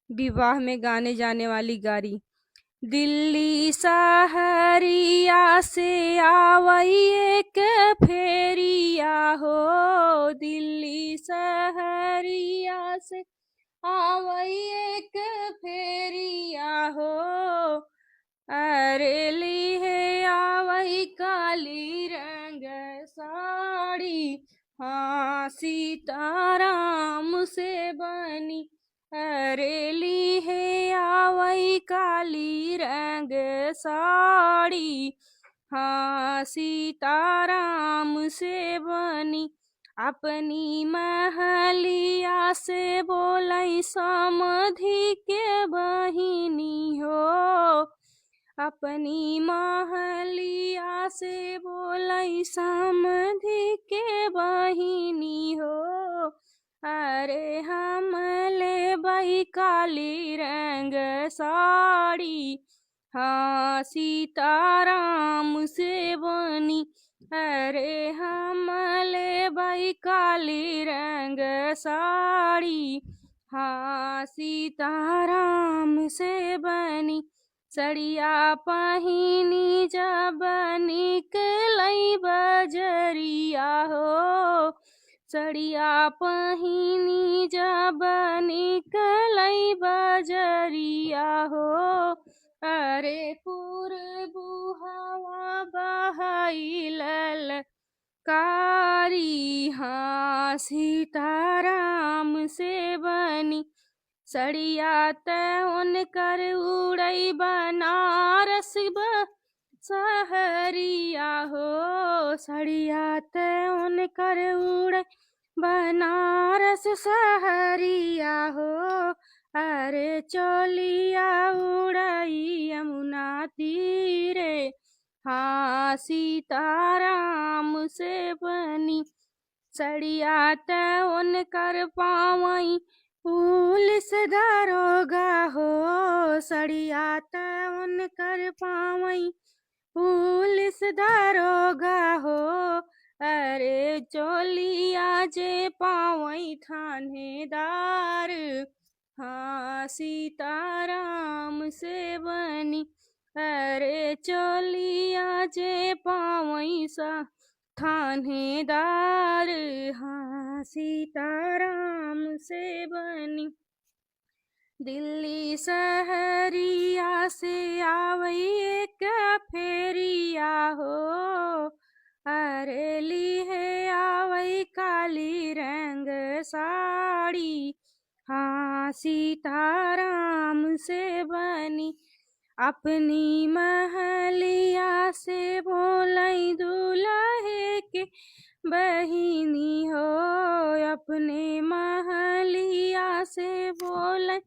विवाह में गाने जाने वाली गारी। दिल्ली सहरिया से आवई एक फेरिया हो, दिल्ली सहरिया से आवई एक फेरिया हो, अरेली है आवई काली रंग साड़ी, हाँ सीताराम से बनी, अरेली है आवई काली रंग साड़ी, हाँ सीताराम से बनी। अपनी महलिया से बोलै समधि के बहिनी हो, अपनी महलिया से बोलै समधि के बहिनी हो, अरे हम लेबै काली रंग साड़ी, हाँ सीताराम से बनी, अरे हम लेबै काली रंग साड़ी, हाँ सीताराम से बनी। सड़िया पहिनी जब निकलै बजरिया हो, सड़िया पहिनी जब निकलै बजरिया हो, अरे पूर्व हवा बहैलल कारी, हाँ सीताराम से बनी। सड़िया तैन कर उड़ै बनारस सहरिया हो, सड़िया तैन कर उड़ै बनारस सहरिया हो, अरे चोलिया उड़ै यमुना तीरे, हाँ सीताराम से बनी। सड़िया तैन कर पावई पुलिस दरोगा हो, सड़िया तैन कर पावई पुलिस दरोगा हो, अरे चोलिया जे पावई थानेदार, हाँ सीताराम से बनी, अरे चोलिया जे पावई सा थानेदार, हाँ सीताराम से बनी। दिल्ली सहरिया से आवई एक फेरिया हो, अरेली है आवई काली रंग साड़ी, हाँ सीताराम से बनी। अपनी महलिया से बोलै दूल्हे के बहिनी हो, अपने महलिया से बोलै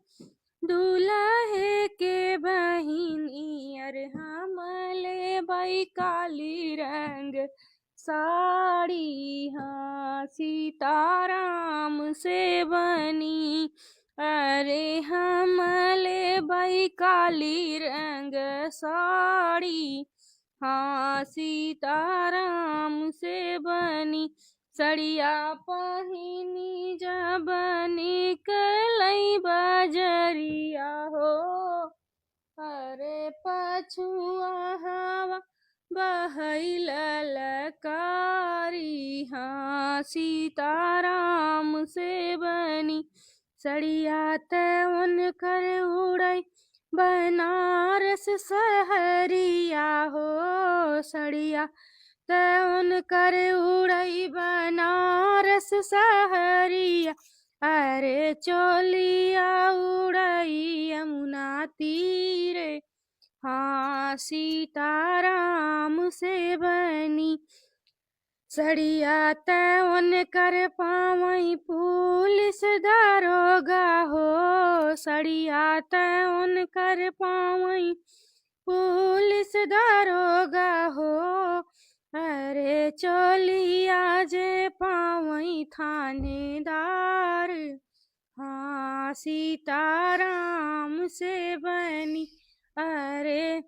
दूल्हे के बहिनी, अरे हम लेबै काली रंग साड़ी, हाँ सीताराम से बनी, अरे हम लेबै काली रंग साड़ी, हाँ सीताराम से बनी। सड़िया पहिनी जब निकलै बजरिया हो, अरे पछुआ हवा बहैलल कारी, हाँ सीताराम से बनी। सड़िया तैन कर उड़ै बनारस सहरिया हो, सड़िया तैन कर उड़ै बनारस सहरिया, अरे चोलिया उड़ै यमुना तीरे, हाँ सीताराम से बनी। सड़िया तैन कर पावई पुलिस दरोगा हो, सड़िया तैन कर पावई पुलिस दरोगा हो, अरे चोलिया जे पावई थानेदार, हाँ सीताराम से बनी, अरे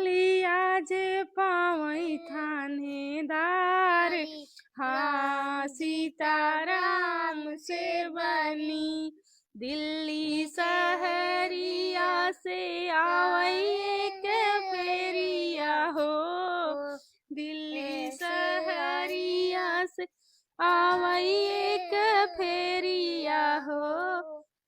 लिया जे पावई थानेदार, हाँ सीताराम से बनी। दिल्ली से आवई के फेरिया हो, दिल्ली सहरिया से आवई एक फेरिया हो,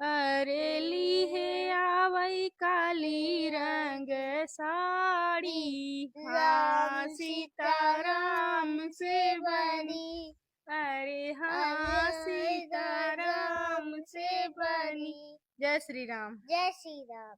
अरेली है आवई काली रंग साड़ी, हाँ सीताराम से बनी, अरे हाँ सीताराम से बनी। जय श्री राम। जय श्री राम।